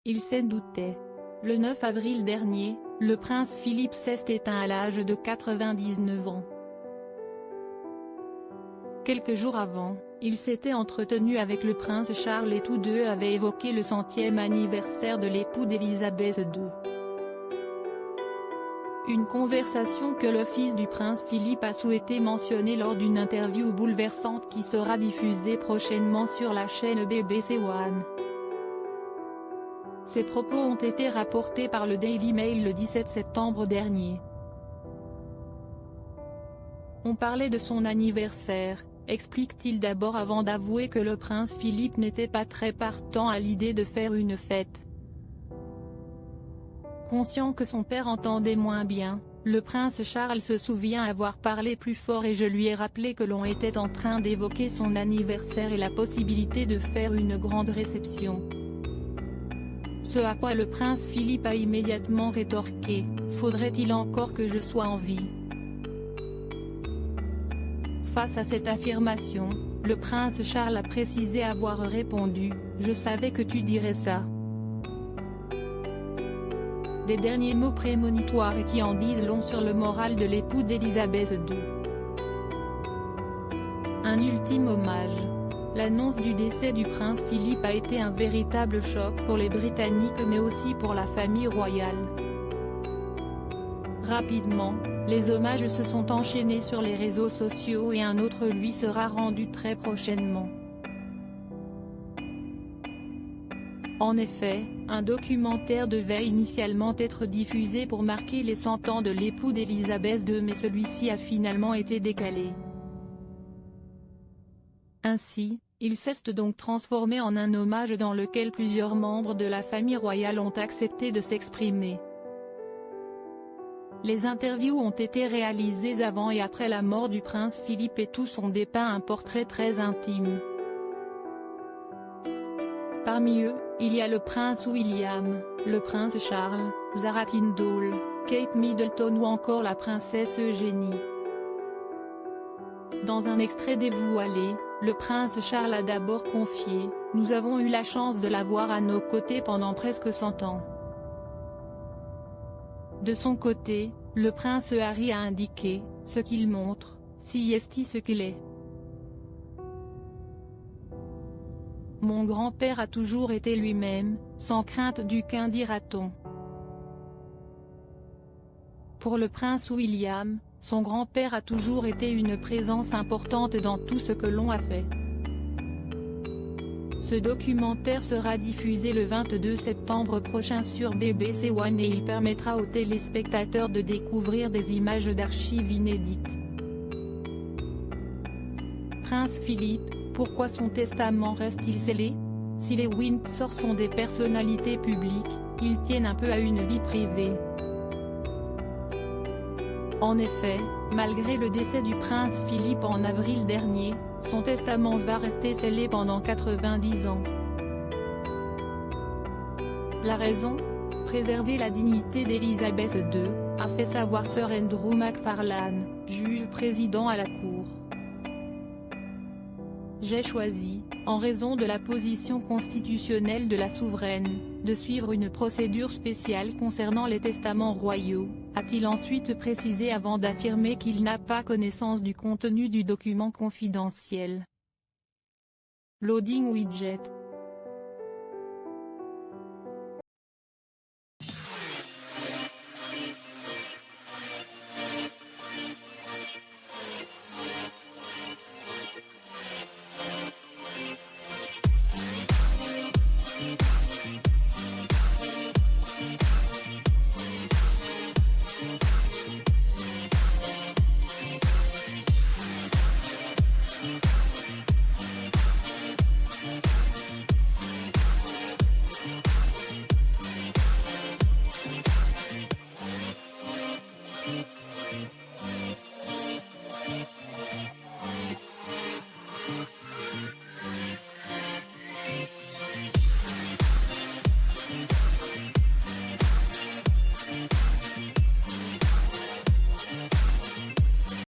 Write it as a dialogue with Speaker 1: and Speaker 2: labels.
Speaker 1: il s'en doutait. Le 9 avril dernier, le prince Philippe s'est éteint à l'âge de 99 ans. Quelques jours avant, il s'était entretenu avec le prince Charles et tous deux avaient évoqué le 100e anniversaire de l'époux d'Élisabeth II. Une conversation que le fils du prince Philippe a souhaité mentionner lors d'une interview bouleversante qui sera diffusée prochainement sur la chaîne BBC One. Ces propos ont été rapportés par le Daily Mail le 17 septembre dernier. On parlait de son anniversaire, explique-t-il d'abord avant d'avouer que le prince Philippe n'était pas très partant à l'idée de faire une fête. Conscient que son père entendait moins bien, le prince Charles se souvient avoir parlé plus fort et je lui ai rappelé que l'on était en train d'évoquer son anniversaire et la possibilité de faire une grande réception. Ce à quoi le prince Philippe a immédiatement rétorqué, « Faudrait-il encore que je sois en vie ?» Face à cette affirmation, le prince Charles a précisé avoir répondu « Je savais que tu dirais ça ». Des derniers mots prémonitoires et qui en disent long sur le moral de l'époux d'Élisabeth II. Un ultime hommage. L'annonce du décès du prince Philippe a été un véritable choc pour les Britanniques mais aussi pour la famille royale. Rapidement, les hommages se sont enchaînés sur les réseaux sociaux et un autre lui sera rendu très prochainement. En effet, un documentaire devait initialement être diffusé pour marquer les 100 ans de l'époux d'Élisabeth II mais celui-ci a finalement été décalé. Ainsi, il s'est donc transformé en un hommage dans lequel plusieurs membres de la famille royale ont accepté de s'exprimer. Les interviews ont été réalisées avant et après la mort du prince Philippe et tous ont dépeint un portrait très intime. Parmi eux, il y a le prince William, le prince Charles, Zara Tindall, Kate Middleton ou encore la princesse Eugénie. Dans un extrait dévoilé, le prince Charles a d'abord confié « Nous avons eu la chance de l'avoir à nos côtés pendant presque 100 ans ». De son côté, le prince Harry a indiqué « Ce qu'il montre, si est ce qu'il est ». Mon grand-père a toujours été lui-même, sans crainte d'aucun dira-t-on. Pour le prince William, son grand-père a toujours été une présence importante dans tout ce que l'on a fait. Ce documentaire sera diffusé le 22 septembre prochain sur BBC One et il permettra aux téléspectateurs de découvrir des images d'archives inédites. Prince Philippe, pourquoi son testament reste-t-il scellé? Si les Windsor sont des personnalités publiques, ils tiennent un peu à une vie privée. En effet, malgré le décès du prince Philippe en avril dernier, son testament va rester scellé pendant 90 ans. La raison? Préserver la dignité d'Élisabeth II, a fait savoir Sir Andrew MacFarlane, juge président à la Cour. J'ai choisi, en raison de la position constitutionnelle de la souveraine, de suivre une procédure spéciale concernant les testaments royaux, a-t-il ensuite précisé avant d'affirmer qu'il n'a pas connaissance du contenu du document confidentiel. Loading widget.